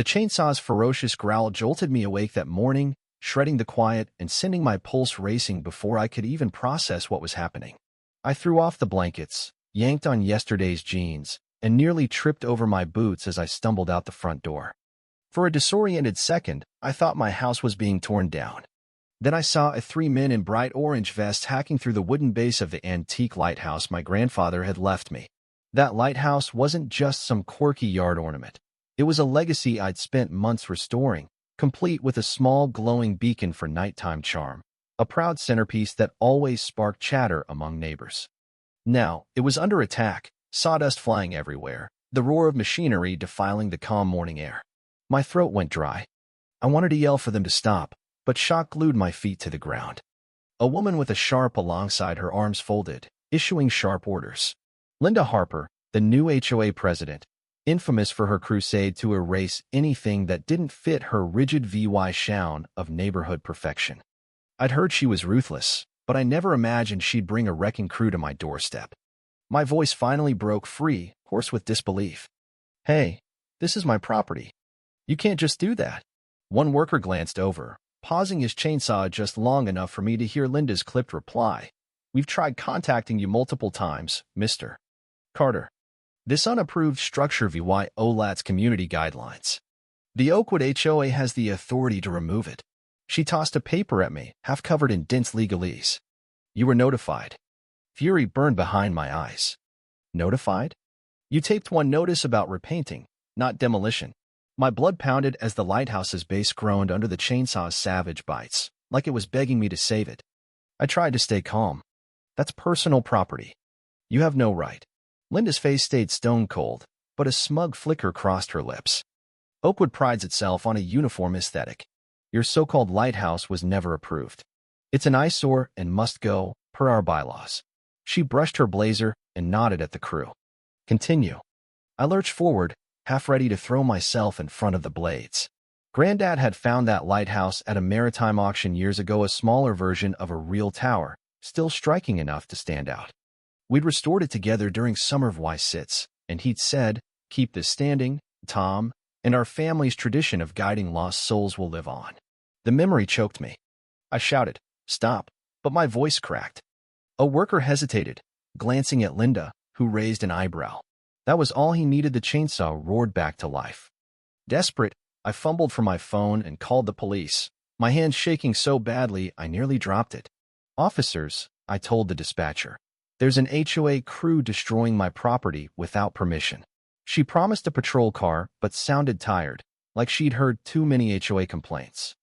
The chainsaw's ferocious growl jolted me awake that morning, shredding the quiet and sending my pulse racing before I could even process what was happening. I threw off the blankets, yanked on yesterday's jeans, and nearly tripped over my boots as I stumbled out the front door. For a disoriented second, I thought my house was being torn down. Then I saw three men in bright orange vests hacking through the wooden base of the antique lighthouse my grandfather had left me. That lighthouse wasn't just some quirky yard ornament. It was a legacy I'd spent months restoring, complete with a small glowing beacon for nighttime charm, a proud centerpiece that always sparked chatter among neighbors. Now, it was under attack, sawdust flying everywhere, the roar of machinery defiling the calm morning air. My throat went dry. I wanted to yell for them to stop, but shock glued my feet to the ground. A woman with a sharp alongside her arms folded, issuing sharp orders. Linda Harper, the new HOA president, infamous for her crusade to erase anything that didn't fit her rigid VY shown of neighborhood perfection. I'd heard she was ruthless, but I never imagined she'd bring a wrecking crew to my doorstep. My voice finally broke free, hoarse with disbelief. "Hey, this is my property. You can't just do that." One worker glanced over, pausing his chainsaw just long enough for me to hear Linda's clipped reply. "We've tried contacting you multiple times, Mr. Carter. This unapproved structure violates community guidelines. The Oakwood HOA has the authority to remove it." She tossed a paper at me, half covered in dense legalese. "You were notified." Fury burned behind my eyes. "Notified? You taped one notice about repainting, not demolition." My blood pounded as the lighthouse's base groaned under the chainsaw's savage bites, like it was begging me to save it. I tried to stay calm. "That's personal property. You have no right." Linda's face stayed stone cold, but a smug flicker crossed her lips. "Oakwood prides itself on a uniform aesthetic. Your so-called lighthouse was never approved. It's an eyesore and must go, per our bylaws." She brushed her blazer and nodded at the crew. "Continue." I lurched forward, half ready to throw myself in front of the blades. Granddad had found that lighthouse at a maritime auction years ago, a smaller version of a real tower, still striking enough to stand out. We'd restored it together during summer visits, and he'd said, "Keep this standing, Tom, and our family's tradition of guiding lost souls will live on." The memory choked me. I shouted, "Stop," but my voice cracked. A worker hesitated, glancing at Linda, who raised an eyebrow. That was all he needed. The chainsaw roared back to life. Desperate, I fumbled for my phone and called the police, my hands shaking so badly I nearly dropped it. "Officers," I told the dispatcher, "there's an HOA crew destroying my property without permission." She promised a patrol car, but sounded tired, like she'd heard too many HOA complaints.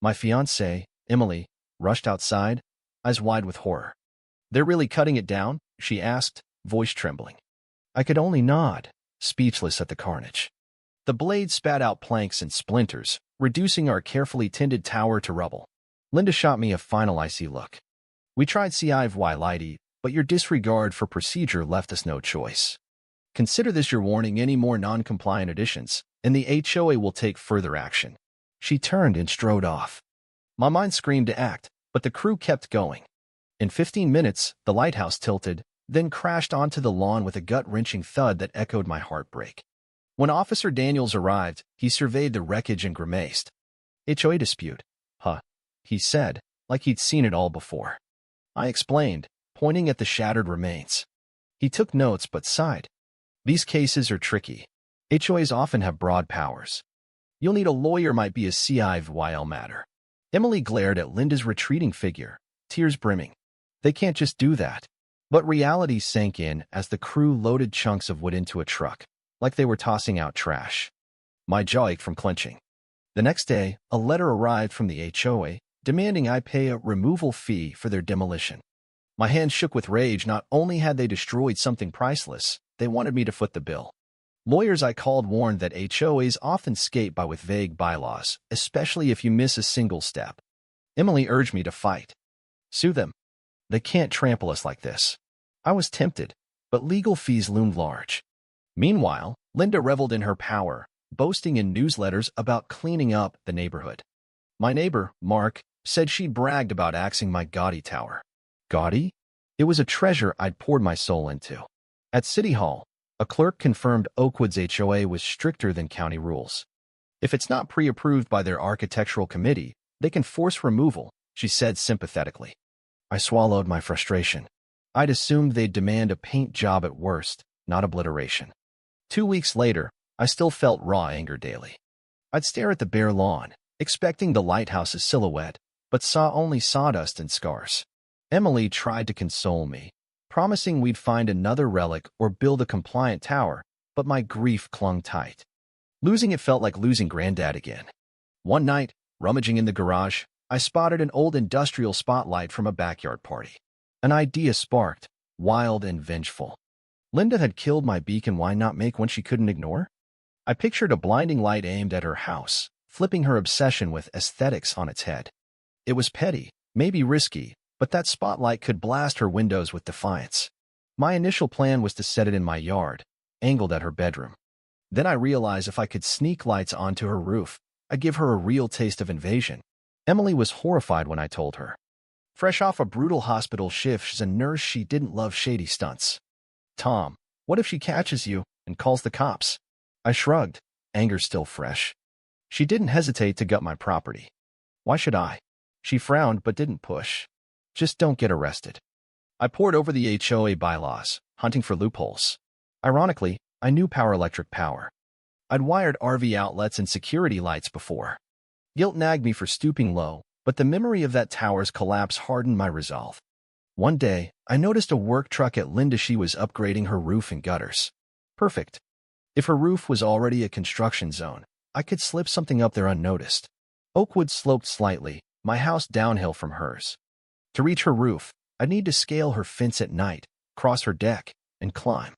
My fiancée, Emily, rushed outside, eyes wide with horror. "They're really cutting it down?" she asked, voice trembling. I could only nod, speechless at the carnage. The blade spat out planks and splinters, reducing our carefully tended tower to rubble. Linda shot me a final icy look. "We tried CIVY, but your disregard for procedure left us no choice. Consider this your warning. Any more non-compliant additions, and the HOA will take further action." She turned and strode off. My mind screamed to act, but the crew kept going. In 15 minutes, the lighthouse tilted, then crashed onto the lawn with a gut-wrenching thud that echoed my heartbreak. When Officer Daniels arrived, he surveyed the wreckage and grimaced. "HOA dispute, huh?" he said, like he'd seen it all before. I explained, pointing at the shattered remains. He took notes but sighed. "These cases are tricky. HOAs often have broad powers. You'll need a lawyer. Might be a CIVY matter." Emily glared at Linda's retreating figure, tears brimming. "They can't just do that." But reality sank in as the crew loaded chunks of wood into a truck, like they were tossing out trash. My jaw ached from clenching. The next day, a letter arrived from the HOA, demanding I pay a removal fee for their demolition. My hands shook with rage. Not only had they destroyed something priceless, they wanted me to foot the bill. Lawyers I called warned that HOAs often skate by with vague bylaws, especially if you miss a single step. Emily urged me to fight. "Sue them. They can't trample us like this." I was tempted, but legal fees loomed large. Meanwhile, Linda reveled in her power, boasting in newsletters about cleaning up the neighborhood. My neighbor, Mark, said she'd bragged about axing my gaudy tower. Gaudy? It was a treasure I'd poured my soul into. At City Hall, a clerk confirmed Oakwood's HOA was stricter than county rules. If it's not pre-approved by their architectural committee, they can force removal, she said sympathetically. I swallowed my frustration. I'd assumed they'd demand a paint job at worst, not obliteration. 2 weeks later, I still felt raw anger daily. I'd stare at the bare lawn, expecting the lighthouse's silhouette, but saw only sawdust and scars. Emily tried to console me, promising we'd find another relic or build a compliant tower, but my grief clung tight. Losing it felt like losing Granddad again. One night, rummaging in the garage, I spotted an old industrial spotlight from a backyard party. An idea sparked, wild and vengeful. Linda had killed my beacon, why not make one she couldn't ignore? I pictured a blinding light aimed at her house, flipping her obsession with aesthetics on its head. It was petty, maybe risky, but that spotlight could blast her windows with defiance. My initial plan was to set it in my yard, angled at her bedroom. Then I realized if I could sneak lights onto her roof, I'd give her a real taste of invasion. Emily was horrified when I told her. Fresh off a brutal hospital shift as a nurse, she didn't love shady stunts. Tom, what if she catches you and calls the cops? I shrugged, anger still fresh. She didn't hesitate to gut my property. Why should I? She frowned but didn't push. Just don't get arrested. I pored over the HOA bylaws, hunting for loopholes. Ironically, I knew electric power. I'd wired RV outlets and security lights before. Guilt nagged me for stooping low, but the memory of that tower's collapse hardened my resolve. One day, I noticed a work truck at Linda. She was upgrading her roof and gutters. Perfect. If her roof was already a construction zone, I could slip something up there unnoticed. Oakwood sloped slightly, my house downhill from hers. To reach her roof, I'd need to scale her fence at night, cross her deck, and climb.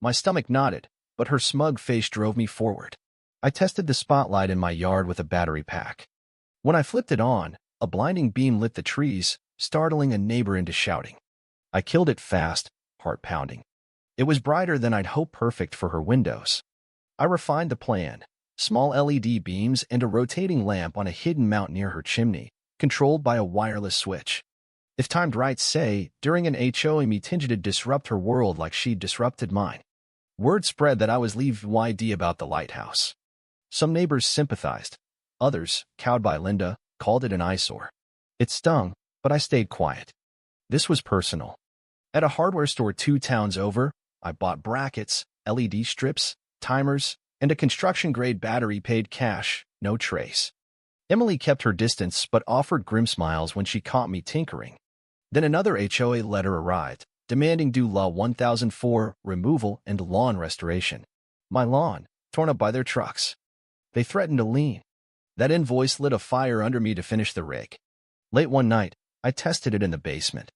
My stomach knotted, but her smug face drove me forward. I tested the spotlight in my yard with a battery pack. When I flipped it on, a blinding beam lit the trees, startling a neighbor into shouting. I killed it fast, heart pounding. It was brighter than I'd hoped, perfect for her windows. I refined the plan, small LED beams and a rotating lamp on a hidden mount near her chimney, controlled by a wireless switch. If timed right, say, during an HOA meeting, to disrupt her world like she'd disrupted mine. Word spread that I was leaving YD about the lighthouse. Some neighbors sympathized. Others, cowed by Linda, called it an eyesore. It stung, but I stayed quiet. This was personal. At a hardware store 2 towns over, I bought brackets, LED strips, timers, and a construction-grade battery, paid cash, no trace. Emily kept her distance but offered grim smiles when she caught me tinkering. Then another HOA letter arrived, demanding due law 1004, removal and lawn restoration. My lawn, torn up by their trucks. They threatened to lien. That invoice lit a fire under me to finish the rig. Late one night, I tested it in the basement.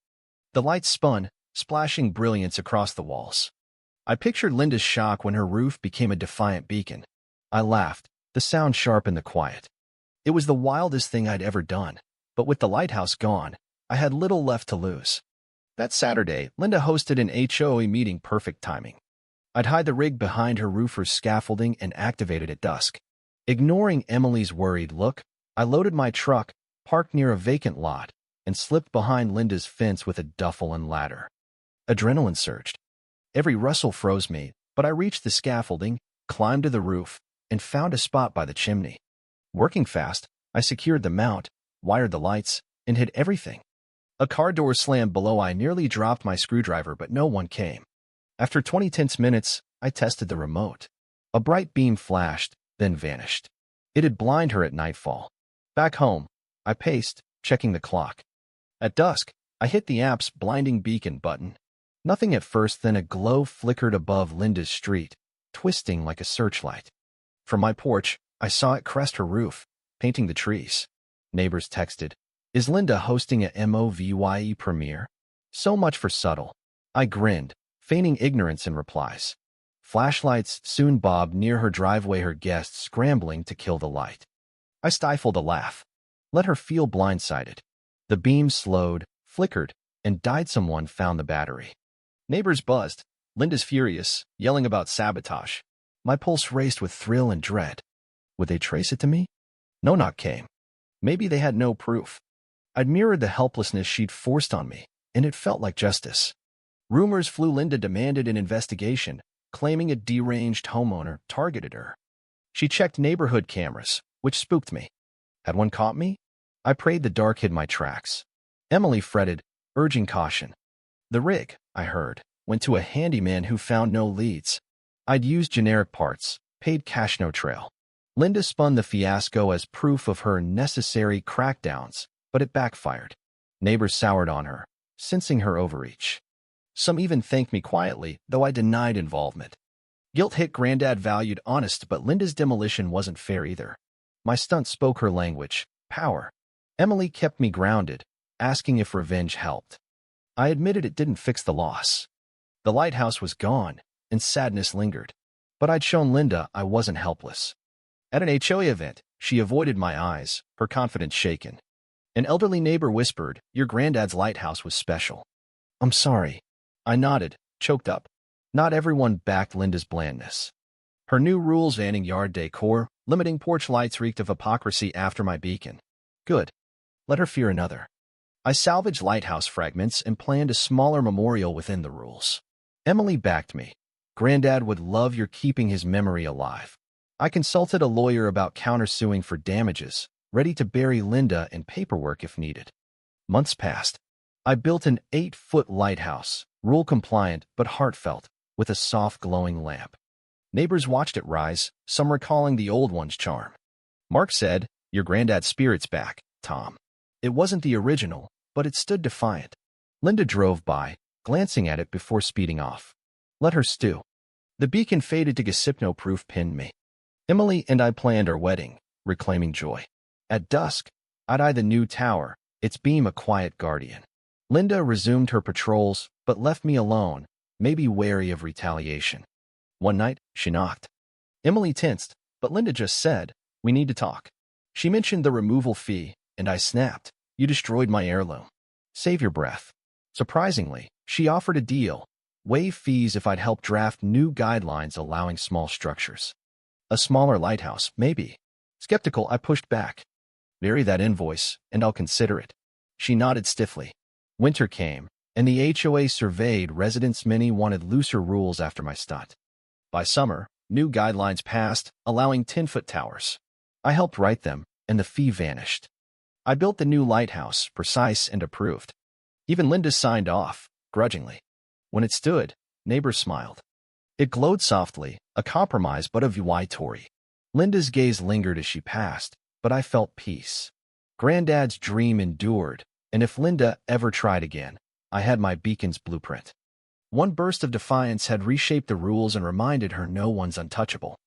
The lights spun, splashing brilliance across the walls. I pictured Linda's shock when her roof became a defiant beacon. I laughed, the sound sharp in the quiet. It was the wildest thing I'd ever done, but with the lighthouse gone, I had little left to lose. That Saturday, Linda hosted an HOA meeting, perfect timing. I'd hide the rig behind her roofer's scaffolding and activate it at dusk. Ignoring Emily's worried look, I loaded my truck, parked near a vacant lot, and slipped behind Linda's fence with a duffel and ladder. Adrenaline surged. Every rustle froze me, but I reached the scaffolding, climbed to the roof, and found a spot by the chimney. Working fast, I secured the mount, wired the lights, and hid everything. A car door slammed below. I nearly dropped my screwdriver, but no one came. After 20 tense minutes, I tested the remote. A bright beam flashed, then vanished. It'd blind her at nightfall. Back home, I paced, checking the clock. At dusk, I hit the app's blinding beacon button. Nothing at first, then a glow flickered above Linda's street, twisting like a searchlight. From my porch, I saw it crest her roof, painting the trees. Neighbors texted, "Is Linda hosting a MOVYE premiere?" So much for subtle. I grinned, feigning ignorance in replies. Flashlights soon bobbed near her driveway, her guests scrambling to kill the light. I stifled a laugh. Let her feel blindsided. The beam slowed, flickered, and died. Someone found the battery. Neighbors buzzed. Linda's furious, yelling about sabotage. My pulse raced with thrill and dread. Would they trace it to me? No knock came. Maybe they had no proof. I'd mirrored the helplessness she'd forced on me, and it felt like justice. Rumors flew. Linda demanded an investigation, claiming a deranged homeowner targeted her. She checked neighborhood cameras, which spooked me. Had one caught me? I prayed the dark hid my tracks. Emily fretted, urging caution. The rig, I heard, went to a handyman who found no leads. I'd used generic parts, paid cash no trail. Linda spun the fiasco as proof of her necessary crackdowns, but it backfired. Neighbors soured on her, sensing her overreach. Some even thanked me quietly, though I denied involvement. Guilt hit Granddad valued honest, but Linda's demolition wasn't fair either. My stunt spoke her language, power. Emily kept me grounded, asking if revenge helped. I admitted it didn't fix the loss. The lighthouse was gone, and sadness lingered. But I'd shown Linda I wasn't helpless. At an HOA event, she avoided my eyes, her confidence shaken. An elderly neighbor whispered, "Your granddad's lighthouse was special." "I'm sorry." I nodded, choked up. Not everyone backed Linda's blandness. Her new rules banning yard decor, limiting porch lights reeked of hypocrisy after my beacon. Good. Let her fear another. I salvaged lighthouse fragments and planned a smaller memorial within the rules. Emily backed me. Granddad would love your keeping his memory alive. I consulted a lawyer about countersuing for damages, ready to bury Linda in paperwork if needed. Months passed. I built an 8-foot lighthouse, rule-compliant but heartfelt, with a soft glowing lamp. Neighbors watched it rise, some recalling the old one's charm. Mark said, "Your granddad's spirit's back, Tom." It wasn't the original, but it stood defiant. Linda drove by, glancing at it before speeding off. Let her stew. The beacon faded to Gasipno-proof pinned me. Emily and I planned our wedding, reclaiming joy. At dusk, I'd eye the new tower, its beam a quiet guardian. Linda resumed her patrols, but left me alone, maybe wary of retaliation. One night, she knocked. Emily tensed, but Linda just said, "We need to talk." She mentioned the removal fee, and I snapped. "You destroyed my heirloom. Save your breath." Surprisingly, she offered a deal. Waive fees if I'd help draft new guidelines allowing small structures. A smaller lighthouse, maybe. Skeptical, I pushed back. "Vary that invoice, and I'll consider it." She nodded stiffly. Winter came, and the HOA surveyed residents. Many wanted looser rules after my stunt. By summer, new guidelines passed, allowing 10-foot towers. I helped write them, and the fee vanished. I built the new lighthouse, precise and approved. Even Linda signed off, grudgingly. When it stood, neighbors smiled. It glowed softly, a compromise but a Tory. Linda's gaze lingered as she passed, but I felt peace. Granddad's dream endured, and if Linda ever tried again, I had my beacon's blueprint. One burst of defiance had reshaped the rules and reminded her no one's untouchable.